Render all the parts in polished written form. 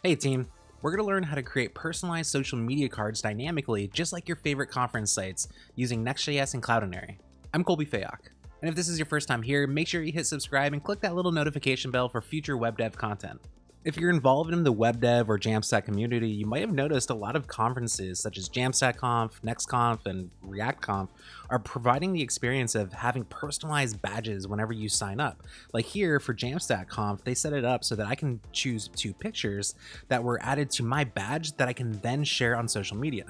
Hey team, we're going to learn how to create personalized social media cards dynamically just like your favorite conference sites using Next.js and Cloudinary. I'm Colby Fayok, and if this is your first time here, make sure you hit subscribe and click that little notification bell for future web dev content. If you're involved in the web dev or Jamstack community, you might have noticed a lot of conferences such as JamstackConf, NextConf, and ReactConf are providing the experience of having personalized badges whenever you sign up. Like here for JamstackConf, they set it up so that I can choose 2 pictures that were added to my badge that I can then share on social media.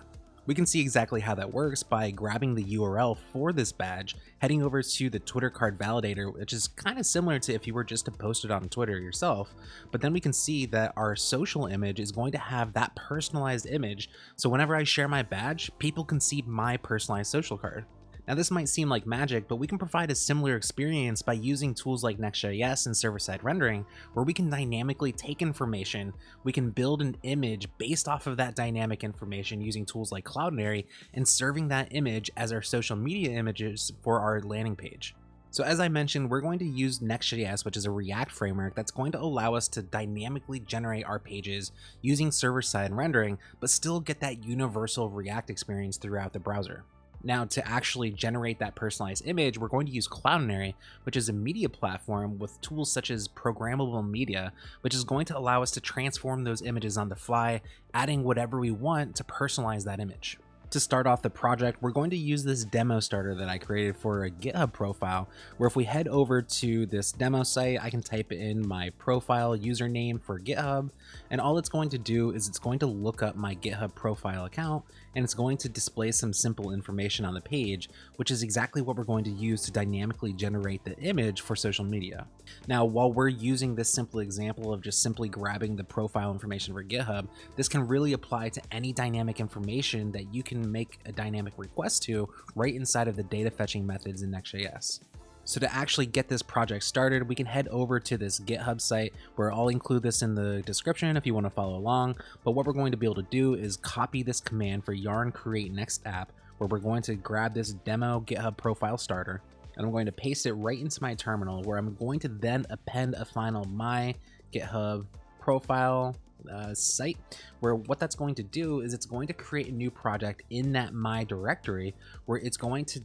We can see exactly how that works by grabbing the URL for this badge, heading over to the Twitter card validator, which is kind of similar to if you were just to post it on Twitter yourself. But then we can see that our social image is going to have that personalized image. So whenever I share my badge, people can see my personalized social card. Now this might seem like magic, but we can provide a similar experience by using tools like Next.js and server-side rendering, where we can dynamically take information, we can build an image based off of that dynamic information using tools like Cloudinary, and serving that image as our social media images for our landing page. So as I mentioned, we're going to use Next.js, which is a React framework that's going to allow us to dynamically generate our pages using server-side rendering, but still get that universal React experience throughout the browser. Now, to actually generate that personalized image, we're going to use Cloudinary, which is a media platform with tools such as programmable media, which is going to allow us to transform those images on the fly, adding whatever we want to personalize that image. To start off the project, we're going to use this demo starter that I created for a GitHub profile, where if we head over to this demo site, I can type in my profile username for GitHub, and all it's going to do is it's going to look up my GitHub profile account, and it's going to display some simple information on the page, which is exactly what we're going to use to dynamically generate the image for social media. Now, while we're using this simple example of just simply grabbing the profile information for GitHub, this can really apply to any dynamic information that you can make a dynamic request to right inside of the data fetching methods in Next.js. So to actually get this project started, we can head over to this GitHub site where I'll include this in the description if you want to follow along. But what we're going to be able to do is copy this command for yarn create next app, where we're going to grab this demo GitHub profile starter, and I'm going to paste it right into my terminal, where I'm going to then append a final my GitHub profile site, where what that's going to do is it's going to create a new project in that my directory, where it's going to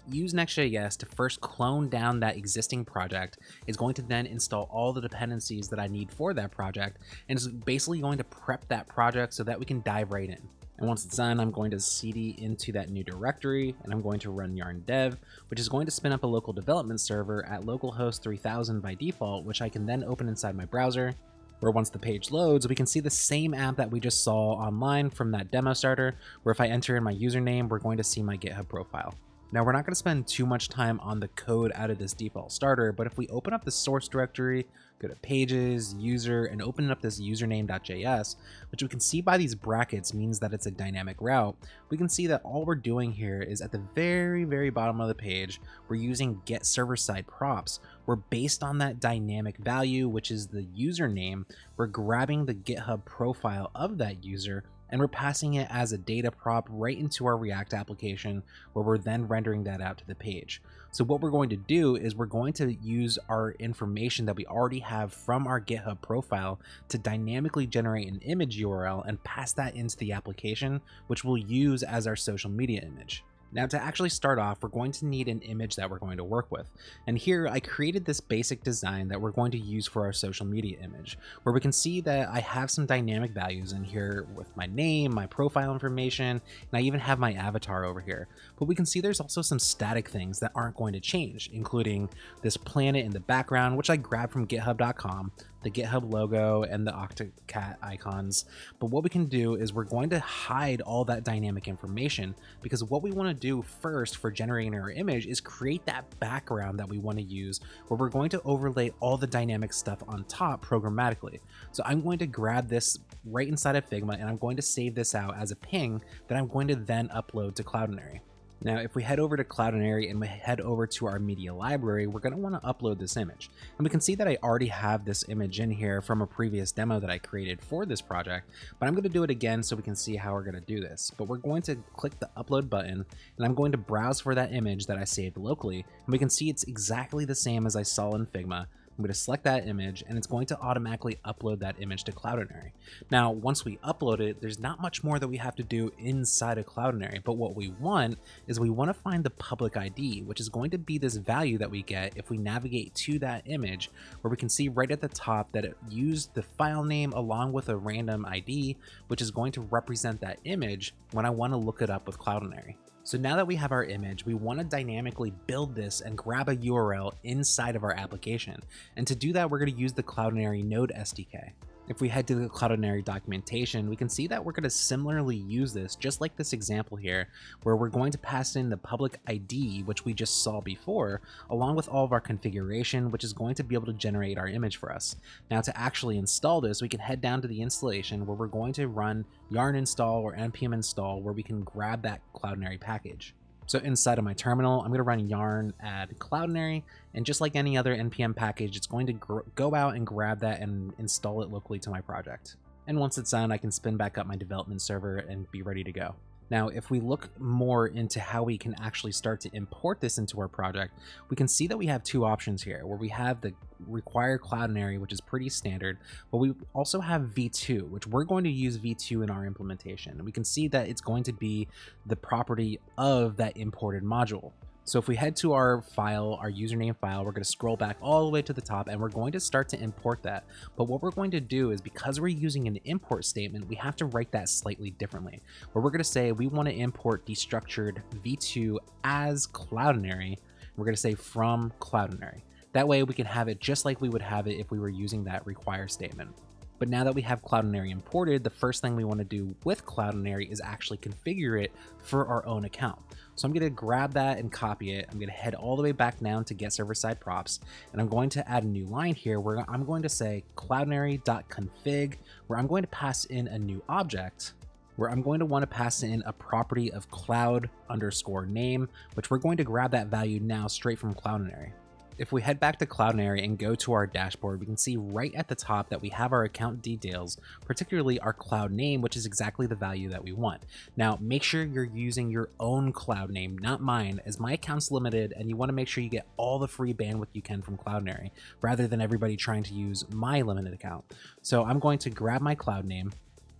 use Next.js to first clone down that existing project. It's going to then install all the dependencies that I need for that project, and it's basically going to prep that project so that we can dive right in. And once it's done, I'm going to cd into that new directory, and I'm going to run yarn dev, which is going to spin up a local development server at localhost 3000 by default, which I can then open inside my browser, where once the page loads, we can see the same app that we just saw online from that demo starter, where if I enter in my username, we're going to see my GitHub profile. Now, we're not going to spend too much time on the code out of this default starter, but if we open up the source directory, go to pages, user, and open up this username.js, which we can see by these brackets means that it's a dynamic route, we can see that all we're doing here is at the very bottom of the page, we're using get server side props, where based on that dynamic value, which is the username, we're grabbing the GitHub profile of that user, and we're passing it as a data prop right into our React application, where we're then rendering that out to the page. So what we're going to do is we're going to use our information that we already have from our GitHub profile to dynamically generate an image URL and pass that into the application, which we'll use as our social media image. Now, to actually start off, we're going to need an image that we're going to work with. And here I created this basic design that we're going to use for our social media image, where we can see that I have some dynamic values in here with my name, my profile information, and I even have my avatar over here. But we can see there's also some static things that aren't going to change, including this planet in the background, which I grabbed from github.com, the GitHub logo, and the Octocat icons. But what we can do is we're going to hide all that dynamic information, because what we want to do first for generating our image is create that background that we want to use, where we're going to overlay all the dynamic stuff on top programmatically. So I'm going to grab this right inside of Figma, and I'm going to save this out as a ping that I'm going to then upload to Cloudinary. Now, if we head over to Cloudinary and we head over to our media library, we're going to want to upload this image. And we can see that I already have this image in here from a previous demo that I created for this project, but I'm going to do it again so we can see how we're going to do this. But we're going to click the upload button, and I'm going to browse for that image that I saved locally, and we can see it's exactly the same as I saw in Figma, I'm going to select that image, and it's going to automatically upload that image to Cloudinary. Now, once we upload it, there's not much more that we have to do inside of Cloudinary, but what we want is we want to find the public ID, which is going to be this value that we get if we navigate to that image, where we can see right at the top that it used the file name along with a random ID, which is going to represent that image when I want to look it up with Cloudinary. So now that we have our image, we want to dynamically build this and grab a URL inside of our application. And to do that, we're going to use the Cloudinary Node SDK. If we head to the Cloudinary documentation, we can see that we're going to similarly use this, just like this example here, where we're going to pass in the public ID, which we just saw before, along with all of our configuration, which is going to be able to generate our image for us. Now, to actually install this, we can head down to the installation where we're going to run yarn install or npm install, where we can grab that Cloudinary package. So inside of my terminal, I'm going to run yarn add Cloudinary, and just like any other npm package, it's going to go out and grab that and install it locally to my project. And once it's done, I can spin back up my development server and be ready to go. Now, if we look more into how we can actually start to import this into our project, we can see that we have two options here, where we have the require Cloudinary, which is pretty standard, but we also have v2, which we're going to use v2 in our implementation. And we can see that it's going to be the property of that imported module. So if we head to our file, our username file, we're going to scroll back all the way to the top, and we're going to start to import that. But what we're going to do is, because we're using an import statement, we have to write that slightly differently, where we're going to say we want to import destructured v2 as Cloudinary. We're going to say from Cloudinary. That way we can have it just like we would have it if we were using that require statement. But now that we have Cloudinary imported, the first thing we want to do with Cloudinary is actually configure it for our own account. So I'm going to grab that and copy it. I'm going to head all the way back down to get server-side props, and I'm going to add a new line here where I'm going to say cloudinary.config, where I'm going to pass in a new object, where I'm going to want to pass in a property of cloud_name, which we're going to grab that value now straight from Cloudinary. If we head back to Cloudinary and go to our dashboard, we can see right at the top that we have our account details, particularly our cloud name, which is exactly the value that we want. Now, make sure you're using your own cloud name, not mine, as my account's limited, and you want to make sure you get all the free bandwidth you can from Cloudinary, rather than everybody trying to use my limited account. So I'm going to grab my cloud name.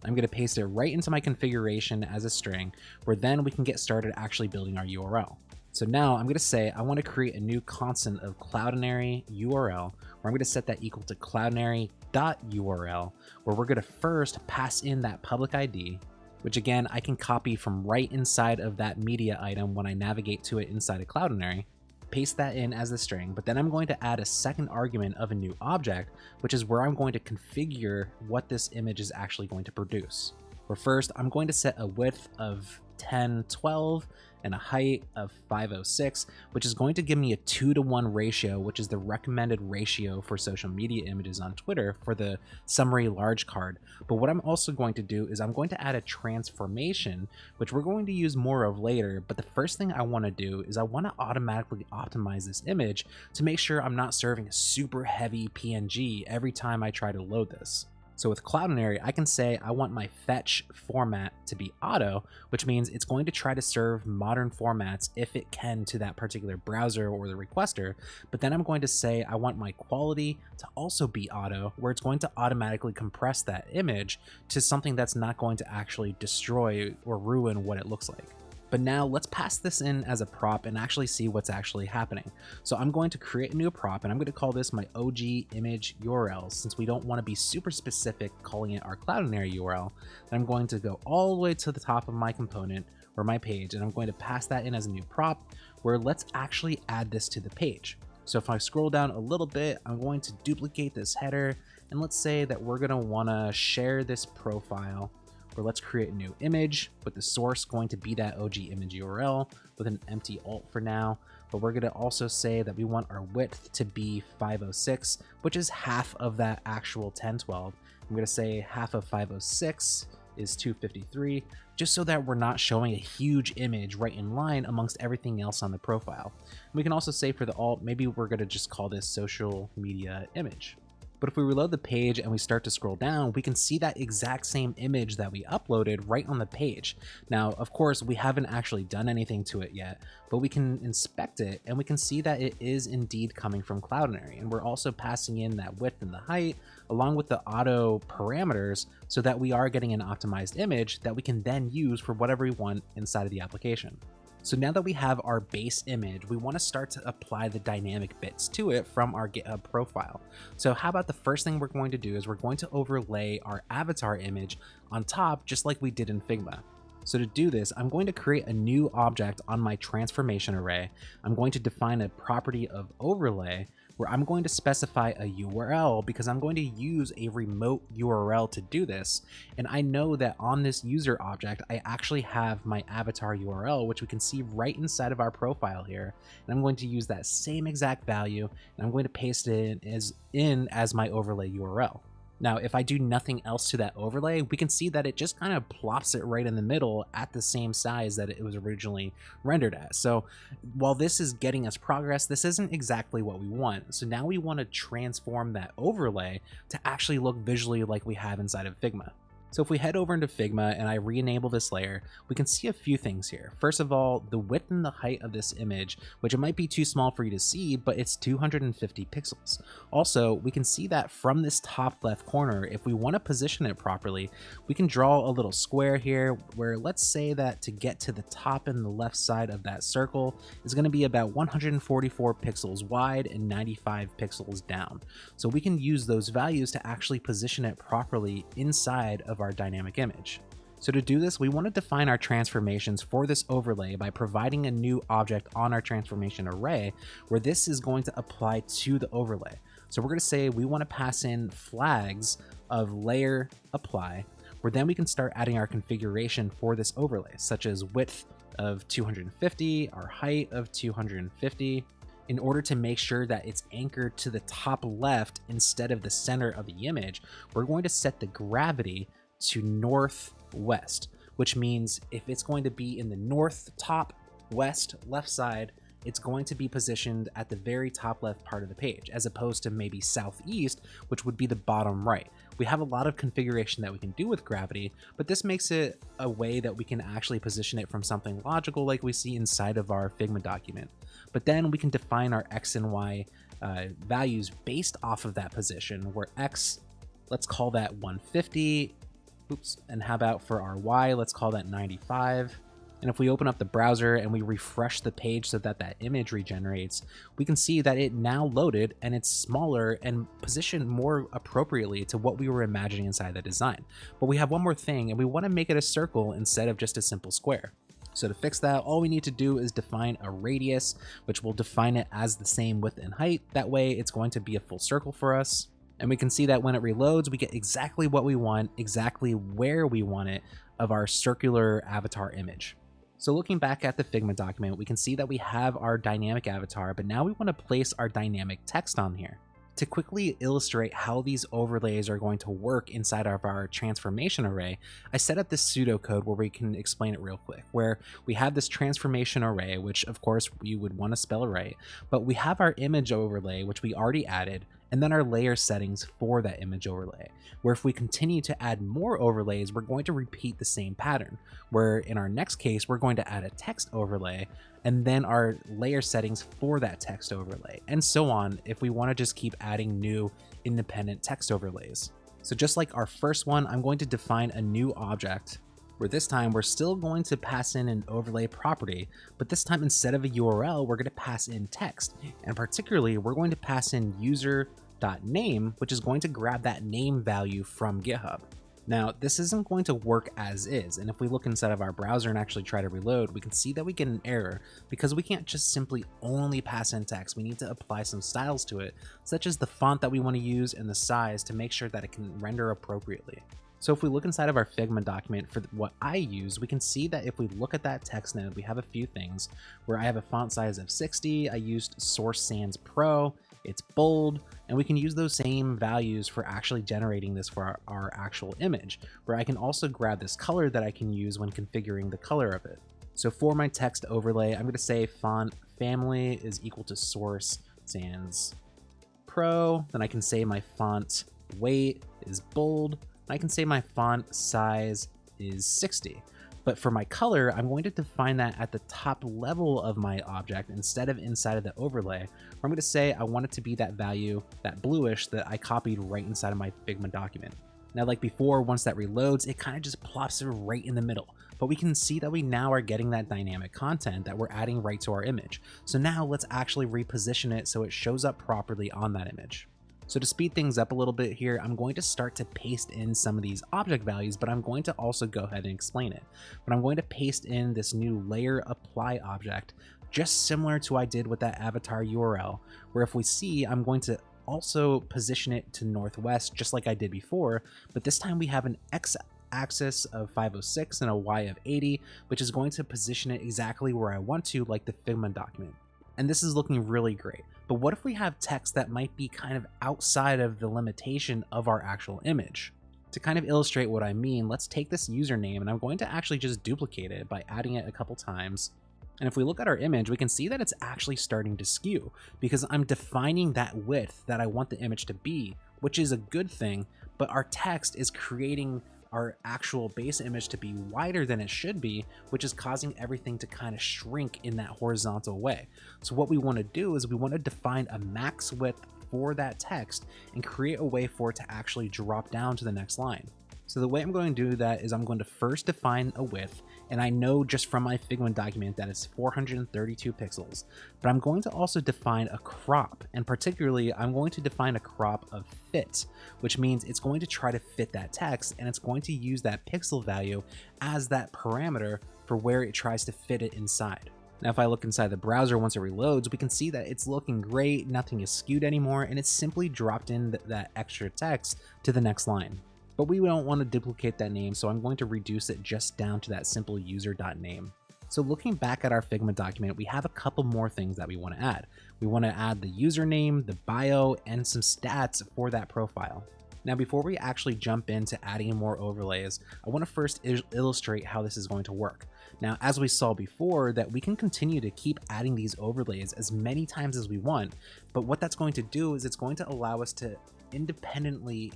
I'm going to paste it right into my configuration as a string, where then we can get started actually building our URL. So now I'm going to say I want to create a new constant of Cloudinary URL, where I'm going to set that equal to cloudinary.url, where we're going to first pass in that public ID, which again, I can copy from right inside of that media item when I navigate to it inside of Cloudinary, paste that in as the string, but then I'm going to add a second argument of a new object, which is where I'm going to configure what this image is actually going to produce. Where first, I'm going to set a width of 1012 and a height of 506, which is going to give me a 2:1 ratio, which is the recommended ratio for social media images on Twitter for the summary large card. But what I'm also going to do is I'm going to add a transformation, which we're going to use more of later. But the first thing I want to do is I want to automatically optimize this image to make sure I'm not serving a super heavy PNG every time I try to load this. So with Cloudinary, I can say I want my fetch format to be auto, which means it's going to try to serve modern formats if it can to that particular browser or the requester. But then I'm going to say I want my quality to also be auto, where it's going to automatically compress that image to something that's not going to actually destroy or ruin what it looks like. But now let's pass this in as a prop and actually see what's actually happening. So I'm going to create a new prop, and I'm going to call this my OG image URL, since we don't want to be super specific calling it our Cloudinary URL. And I'm going to go all the way to the top of my component or my page, and I'm going to pass that in as a new prop, where let's actually add this to the page. So if I scroll down a little bit, I'm going to duplicate this header, and let's say that we're going to want to share this profile, where let's create a new image with the source going to be that OG image URL with an empty alt for now. But we're going to also say that we want our width to be 506, which is half of that actual 1012. I'm going to say half of 506 is 253, just so that we're not showing a huge image right in line amongst everything else on the profile. And we can also say for the alt, maybe we're going to just call this social media image. But if we reload the page and we start to scroll down, we can see that exact same image that we uploaded right on the page. Now, of course, we haven't actually done anything to it yet, but we can inspect it and we can see that it is indeed coming from Cloudinary. And we're also passing in that width and the height along with the auto parameters so that we are getting an optimized image that we can then use for whatever we want inside of the application. So now that we have our base image, we want to start to apply the dynamic bits to it from our GitHub profile. So how about the first thing we're going to do is we're going to overlay our avatar image on top, just like we did in Figma. So to do this, I'm going to create a new object on my transformation array. I'm going to define a property of overlay where I'm going to specify a URL because I'm going to use a remote URL to do this. And I know that on this user object, I actually have my avatar URL, which we can see right inside of our profile here. And I'm going to use that same exact value and I'm going to paste it in as my overlay URL. Now, if I do nothing else to that overlay, we can see that it just kind of plops it right in the middle at the same size that it was originally rendered at. So while this is getting us progress, this isn't exactly what we want. So now we want to transform that overlay to actually look visually like we have inside of Figma. So if we head over into Figma and I re-enable this layer, we can see a few things here. First of all, the width and the height of this image, which it might be too small for you to see, but it's 250 pixels. Also, we can see that from this top left corner, if we want to position it properly, we can draw a little square here where let's say that to get to the top and the left side of that circle is going to be about 144 pixels wide and 95 pixels down. So we can use those values to actually position it properly inside of our dynamic image. So to do this, we want to define our transformations for this overlay by providing a new object on our transformation array where this is going to apply to the overlay. So we're going to say we want to pass in flags of layer apply, where then we can start adding our configuration for this overlay, such as width of 250, our height of 250, in order to make sure that it's anchored to the top left instead of the center of the image. We're going to set the gravity to northwest, which means if it's going to be in the north top west left side, it's going to be positioned at the very top left part of the page, as opposed to maybe southeast, which would be the bottom right. We have a lot of configuration that we can do with gravity, but this makes it a way that we can actually position it from something logical like we see inside of our Figma document. But then we can define our X and Y values based off of that position, where X, let's call that 150. Oops, and how about for our Y, let's call that 95. And if we open up the browser and we refresh the page so that that image regenerates, we can see that it now loaded and it's smaller and positioned more appropriately to what we were imagining inside the design. But we have one more thing, and we want to make it a circle instead of just a simple square. So to fix that, all we need to do is define a radius, which will define it as the same width and height. That way it's going to be a full circle for us. And we can see that when it reloads, we get exactly what we want, exactly where we want it of our circular avatar image. So looking back at the Figma document, we can see that we have our dynamic avatar, but now we want to place our dynamic text on here. To quickly illustrate how these overlays are going to work inside of our transformation array, I set up this pseudocode where we can explain it real quick, where we have this transformation array, which of course you would want to spell it right, but we have our image overlay, which we already added, and then our layer settings for that image overlay, where if we continue to add more overlays, we're going to repeat the same pattern, where in our next case, we're going to add a text overlay, and then our layer settings for that text overlay, and so on if we want to just keep adding new independent text overlays. So just like our first one, I'm going to define a new object, where this time we're still going to pass in an overlay property, but this time instead of a URL, we're going to pass in text, and particularly we're going to pass in user.name, which is going to grab that name value from GitHub. Now, this isn't going to work as is, and if we look inside of our browser and actually try to reload, we can see that we get an error because we can't just simply only pass in text. We need to apply some styles to it, such as the font that we want to use and the size to make sure that it can render appropriately. So if we look inside of our Figma document for what I use, we can see that if we look at that text node, we have a few things where I have a font size of 60, I used Source Sans Pro, it's bold, and we can use those same values for actually generating this for our actual image, where I can also grab this color that I can use when configuring the color of it. So for my text overlay, I'm going to say font family is equal to Source Sans Pro, then I can say my font weight is bold, and I can say my font size is 60. But for my color, I'm going to define that at the top level of my object instead of inside of the overlay, where I'm going to say I want it to be that value, that bluish that I copied right inside of my Figma document. Now, like before, once that reloads, it kind of just plops it right in the middle. But we can see that we now are getting that dynamic content that we're adding right to our image. So now let's actually reposition it so it shows up properly on that image. So to speed things up a little bit here, I'm going to start to paste in some of these object values, but I'm going to also go ahead and explain it. But I'm going to paste in this new layer apply object, just similar to what I did with that avatar URL, where if we see, I'm going to also position it to northwest, just like I did before, but this time we have an X axis of 506 and a Y of 80, which is going to position it exactly where I want to, like the Figma document. And this is looking really great. But what if we have text that might be kind of outside of the limitation of our actual image? To kind of illustrate what I mean, let's take this username and I'm going to actually just duplicate it by adding it a couple times. And if we look at our image, we can see that it's actually starting to skew because I'm defining that width that I want the image to be, which is a good thing, but our text is creating our actual base image to be wider than it should be, which is causing everything to kind of shrink in that horizontal way. So what we want to do is we want to define a max width for that text and create a way for it to actually drop down to the next line. So the way I'm going to do that is I'm going to first define a width, and I know just from my Figma document that it's 432 pixels, but I'm going to also define a crop, and particularly I'm going to define a crop of fit, which means it's going to try to fit that text, and it's going to use that pixel value as that parameter for where it tries to fit it inside. Now, if I look inside the browser once it reloads, we can see that it's looking great, nothing is skewed anymore, and it's simply dropped in that extra text to the next line. But we don't want to duplicate that name, so I'm going to reduce it just down to that simple user.name. So looking back at our Figma document, we have a couple more things that we want to add. We want to add the username, the bio, and some stats for that profile. Now, before we actually jump into adding more overlays, I want to first illustrate how this is going to work. Now, as we saw before, that we can continue to keep adding these overlays as many times as we want, but what that's going to do is it's going to allow us to independently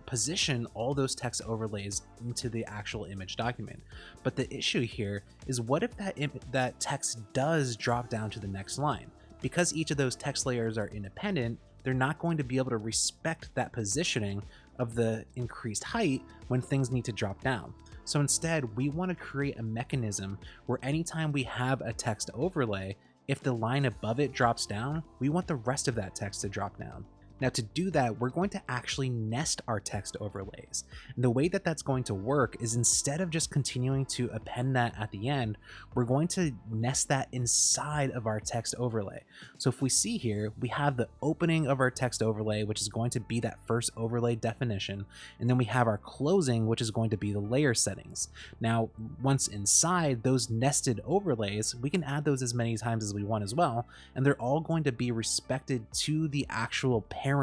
position all those text overlays into the actual image document. But the issue here is, what if that text does drop down to the next line? Because each of those text layers are independent, they're not going to be able to respect that positioning of the increased height when things need to drop down. So instead, we want to create a mechanism where anytime we have a text overlay, if the line above it drops down, we want the rest of that text to drop down. Now, to do that, we're going to actually nest our text overlays. And the way that that's going to work is, instead of just continuing to append that at the end, we're going to nest that inside of our text overlay. So if we see here, we have the opening of our text overlay, which is going to be that first overlay definition. And then we have our closing, which is going to be the layer settings. Now, once inside those nested overlays, we can add those as many times as we want as well. And they're all going to be respected to the actual parent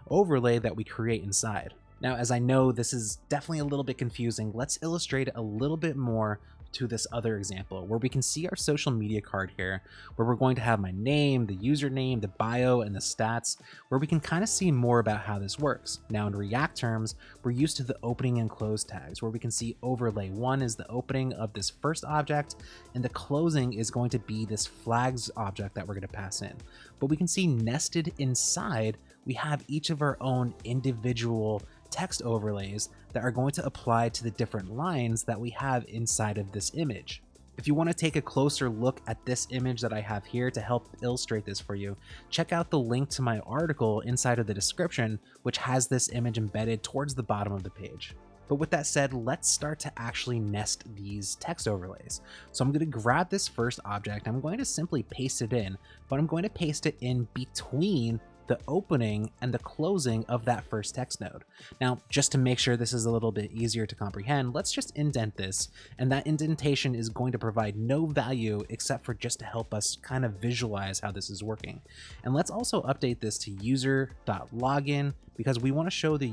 overlay that we create inside. Now, as I know this is definitely a little bit confusing, let's illustrate it a little bit more to this other example, where we can see our social media card here, where we're going to have my name, the username, the bio, and the stats, where we can kind of see more about how this works. Now, in React terms, we're used to the opening and close tags, where we can see overlay 1 is the opening of this first object, and the closing is going to be this flags object that we're going to pass in. But we can see nested inside, we have each of our own individual text overlays that are going to apply to the different lines that we have inside of this image. If you want to take a closer look at this image that I have here to help illustrate this for you, check out the link to my article inside of the description, which has this image embedded towards the bottom of the page. But with that said, let's start to actually nest these text overlays. So I'm going to grab this first object, I'm going to simply paste it in, but I'm going to paste it in between the opening and the closing of that first text node. Now, just to make sure this is a little bit easier to comprehend, let's just indent this, and that indentation is going to provide no value except for just to help us kind of visualize how this is working. And let's also update this to user.login, because we want to show the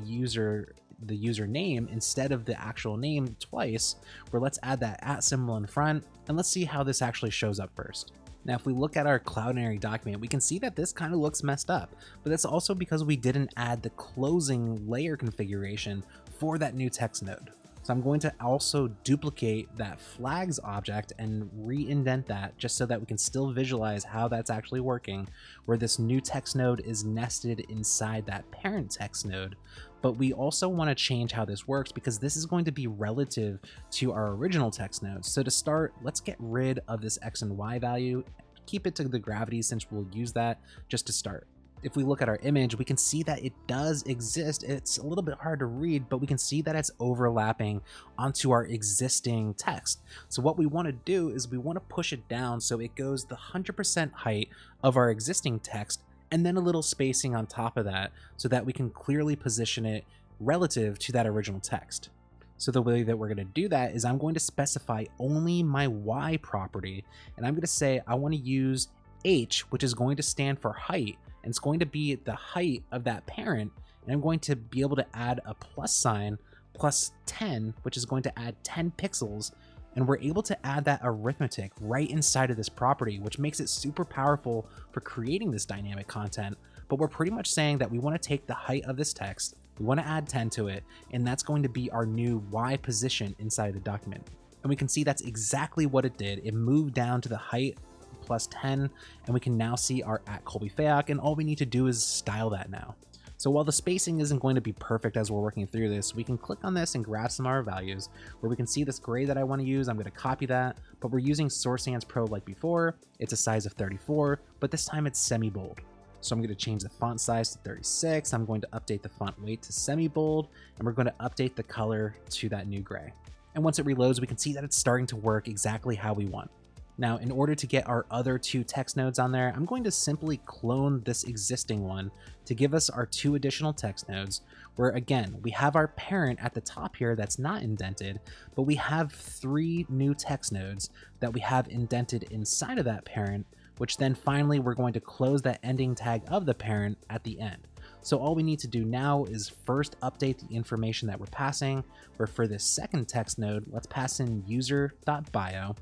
username instead of the actual name twice, where let's add that @ symbol in front, and let's see how this actually shows up first. Now, if we look at our Cloudinary document, we can see that this kind of looks messed up, but that's also because we didn't add the closing layer configuration for that new text node. So I'm going to also duplicate that flags object and re-indent that just so that we can still visualize how that's actually working, where this new text node is nested inside that parent text node. But we also want to change how this works because this is going to be relative to our original text node. So to start, let's get rid of this X and Y value, keep it to the gravity since we'll use that just to start. If we look at our image, we can see that it does exist. It's a little bit hard to read, but we can see that it's overlapping onto our existing text. So what we want to do is we want to push it down so it goes the 100% height of our existing text and then a little spacing on top of that so that we can clearly position it relative to that original text. So the way that we're going to do that is I'm going to specify only my Y property, and I'm going to say I want to use H, which is going to stand for height, and it's going to be the height of that parent, and I'm going to be able to add a plus sign plus 10, which is going to add 10 pixels, and we're able to add that arithmetic right inside of this property, which makes it super powerful for creating this dynamic content. But we're pretty much saying that we want to take the height of this text, we want to add 10 to it, and that's going to be our new Y position inside the document. And we can see that's exactly what it did. It moved down to the height plus 10, and we can now see our @KolbyFayok, and all we need to do is style that now. So while the spacing isn't going to be perfect as we're working through this, we can click on this and grab some of our values where we can see this gray that I want to use. I'm going to copy that, but we're using Source Sans Pro like before. It's a size of 34, but this time it's semi-bold. So I'm going to change the font size to 36. I'm going to update the font weight to semi-bold, and we're going to update the color to that new gray. And once it reloads, we can see that it's starting to work exactly how we want. Now, in order to get our other two text nodes on there, I'm going to simply clone this existing one to give us our two additional text nodes, where again, we have our parent at the top here that's not indented, but we have 3 new text nodes that we have indented inside of that parent, which then finally we're going to close that ending tag of the parent at the end. So all we need to do now is first update the information that we're passing, where for this second text node, let's pass in user.bio.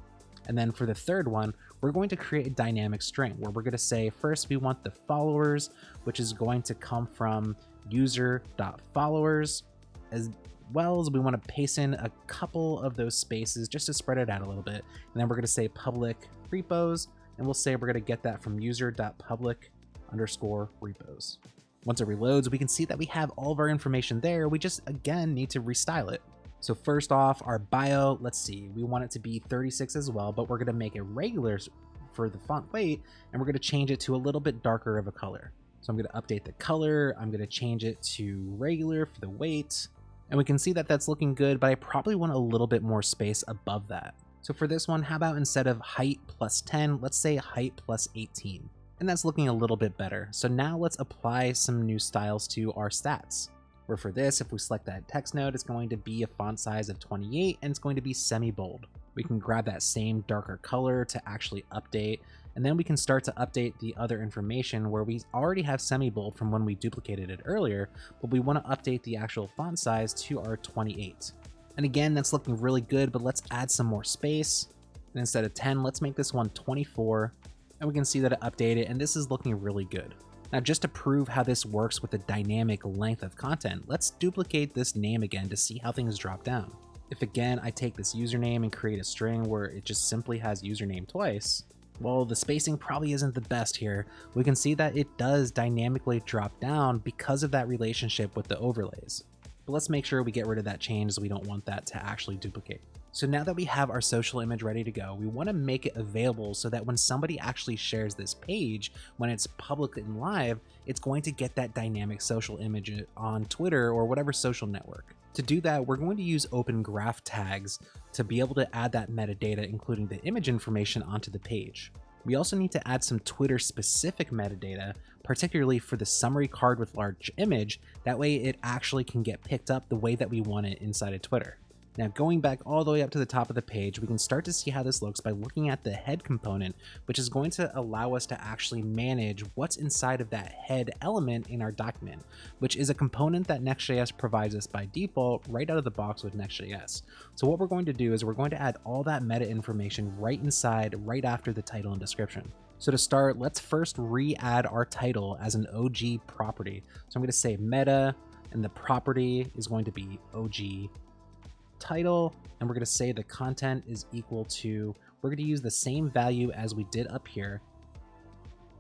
And then for the third one, we're going to create a dynamic string where we're going to say first we want the followers, which is going to come from user.followers, as well as we want to paste in a couple of those spaces just to spread it out a little bit. And then we're going to say public repos, and we'll say we're going to get that from user.public_repos. Once it reloads, we can see that we have all of our information there. We just, again, need to restyle it. So first off, our bio, let's see, we want it to be 36 as well, but we're going to make it regular for the font weight, and we're going to change it to a little bit darker of a color. So I'm going to update the color, I'm going to change it to regular for the weight, and we can see that that's looking good, but I probably want a little bit more space above that. So for this one, how about instead of height plus 10, let's say height plus 18. And that's looking a little bit better. So now let's apply some new styles to our stats. Where for this, if we select that text node, it's going to be a font size of 28 and it's going to be semi-bold. We can grab that same darker color to actually update, and then we can start to update the other information where we already have semi-bold from when we duplicated it earlier, but we want to update the actual font size to our 28. And again, that's looking really good, but let's add some more space. And instead of 10, let's make this one 24, and we can see that it updated, and this is looking really good. Now, just to prove how this works with the dynamic length of content, let's duplicate this name again to see how things drop down. If again, I take this username and create a string where it just simply has username twice, well, the spacing probably isn't the best here. We can see that it does dynamically drop down because of that relationship with the overlays. But let's make sure we get rid of that change as we don't want that to actually duplicate. So now that we have our social image ready to go, we want to make it available so that when somebody actually shares this page, when it's public and live, it's going to get that dynamic social image on Twitter or whatever social network. To do that, we're going to use open graph tags to be able to add that metadata, including the image information, onto the page. We also need to add some Twitter specific metadata, particularly for the summary card with large image. That way it actually can get picked up the way that we want it inside of Twitter. Now going back all the way up to the top of the page, we can start to see how this looks by looking at the head component, which is going to allow us to actually manage what's inside of that head element in our document, which is a component that Next.js provides us by default right out of the box with Next.js. So what we're going to do is we're going to add all that meta information right inside, right after the title and description. So to start, let's first re-add our title as an OG property. So I'm going to say meta, and the property is going to be OG title, and we're going to say the content is equal to, we're going to use the same value as we did up here,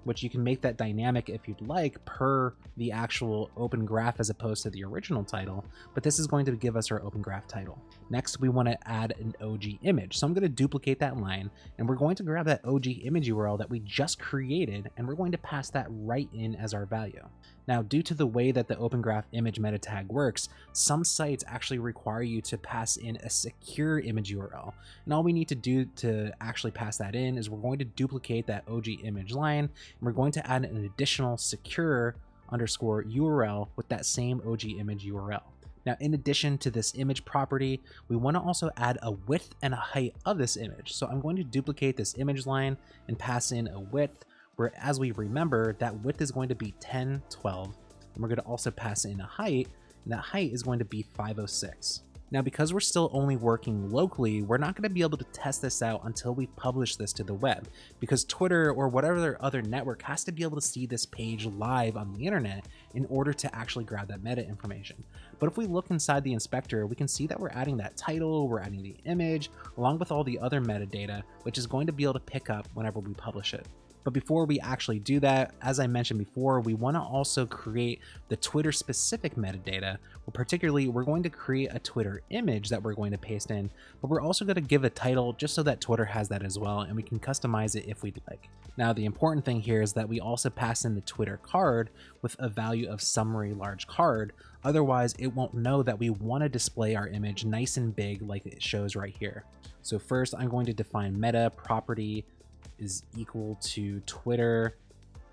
which you can make that dynamic if you'd like per the actual open graph as opposed to the original title, but this is going to give us our open graph title. Next, we want to add an OG image. So I'm going to duplicate that line, and we're going to grab that OG image URL that we just created, and we're going to pass that right in as our value. Now, due to the way that the Open Graph image meta tag works, some sites actually require you to pass in a secure image URL. And all we need to do to actually pass that in is we're going to duplicate that OG image line, and we're going to add an additional secure underscore URL with that same OG image URL. Now, in addition to this image property, we want to also add a width and a height of this image. So I'm going to duplicate this image line and pass in a width, where as we remember, that width is going to be 1012, and we're going to also pass in a height, and that height is going to be 506. Now, because we're still only working locally, we're not going to be able to test this out until we publish this to the web, because Twitter or whatever other network has to be able to see this page live on the internet in order to actually grab that meta information. But if we look inside the inspector, we can see that we're adding that title, we're adding the image, along with all the other metadata, which is going to be able to pick up whenever we publish it. But before we actually do that, as I mentioned before, we want to also create the Twitter specific metadata. Well, particularly, we're going to create a Twitter image that we're going to paste in, but we're also going to give a title just so that Twitter has that as well, and we can customize it if we'd like. Now, the important thing here is that we also pass in the Twitter card with a value of summary large card. Otherwise, it won't know that we want to display our image nice and big like it shows right here. So first, I'm going to define meta property is equal to Twitter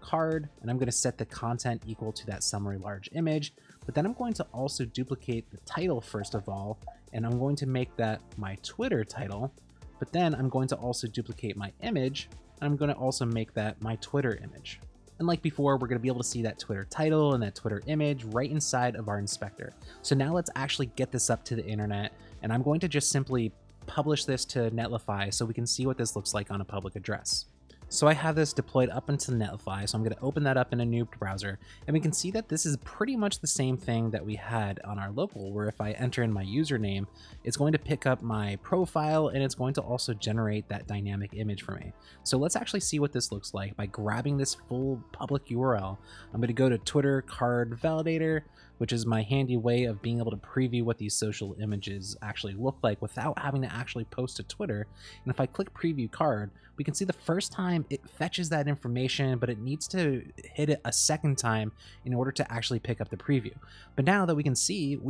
card, and I'm going to set the content equal to that summary large image, but then I'm going to also duplicate the title first of all, and I'm going to make that my Twitter title, but then I'm going to also duplicate my image, and I'm going to also make that my Twitter image. And like before, we're going to be able to see that Twitter title and that Twitter image right inside of our inspector. So now let's actually get this up to the internet, and I'm going to just simply publish this to Netlify so we can see what this looks like on a public address. So I have this deployed up into Netlify, so I'm going to open that up in a new browser, and we can see that this is pretty much the same thing that we had on our local, where if I enter in my username, it's going to pick up my profile, and it's going to also generate that dynamic image for me. So let's actually see what this looks like by grabbing this full public URL. I'm going to go to Twitter card validator, which is my handy way of being able to preview what these social images actually look like without having to actually post to Twitter. And if I click preview card, we can see the first time it fetches that information, but it needs to hit it a second time in order to actually pick up the preview. But now that we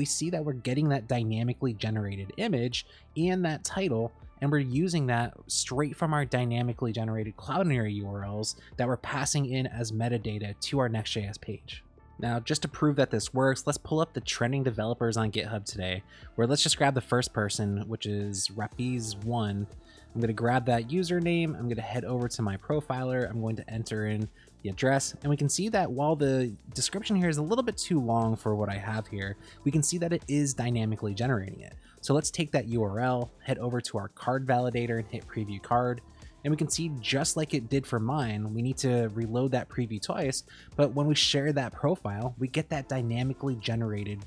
see that we're getting that dynamically generated image and that title, and we're using that straight from our dynamically generated Cloudinary URLs that we're passing in as metadata to our Next.js page. Now, just to prove that this works, let's pull up the trending developers on GitHub today, where let's just grab the first person, which is Rappies1. I'm going to grab that username. I'm going to head over to my profiler. I'm going to enter in the address, and we can see that while the description here is a little bit too long for what I have here, we can see that it is dynamically generating it. So let's take that URL, head over to our card validator and hit preview card. And we can see, just like it did for mine, we need to reload that preview twice, but when we share that profile, we get that dynamically generated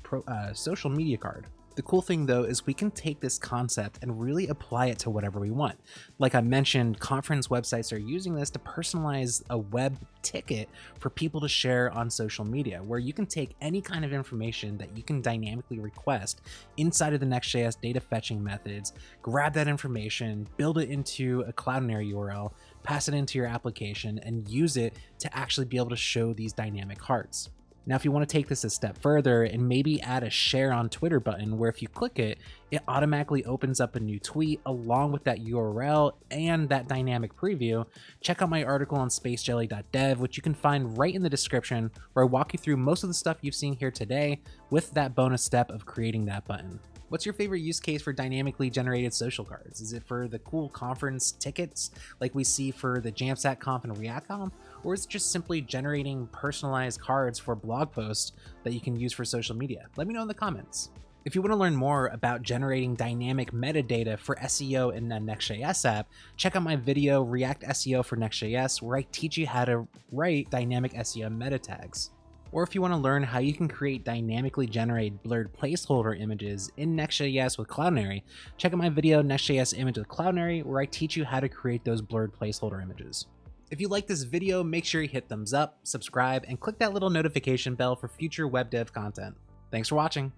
social media card. The cool thing though is we can take this concept and really apply it to whatever we want. Like I mentioned, conference websites are using this to personalize a web ticket for people to share on social media, where you can take any kind of information that you can dynamically request inside of the Next.js data fetching methods, grab that information, build it into a Cloudinary URL, pass it into your application, and use it to actually be able to show these dynamic cards. Now, if you want to take this a step further and maybe add a share on Twitter button, where if you click it, it automatically opens up a new tweet along with that URL and that dynamic preview, check out my article on spacejelly.dev, which you can find right in the description, where I walk you through most of the stuff you've seen here today with that bonus step of creating that button. What's your favorite use case for dynamically generated social cards? Is it for the cool conference tickets like we see for the Jamstack Conf and ReactConf? Or is it just simply generating personalized cards for blog posts that you can use for social media? Let me know in the comments. If you want to learn more about generating dynamic metadata for SEO in the Next.js app, check out my video React SEO for Next.js, where I teach you how to write dynamic SEO meta tags. Or if you want to learn how you can create dynamically generated blurred placeholder images in Next.js with Cloudinary, check out my video Next.js image with Cloudinary, where I teach you how to create those blurred placeholder images. If you like this video, make sure you hit thumbs up, subscribe, and click that little notification bell for future web dev content. Thanks for watching.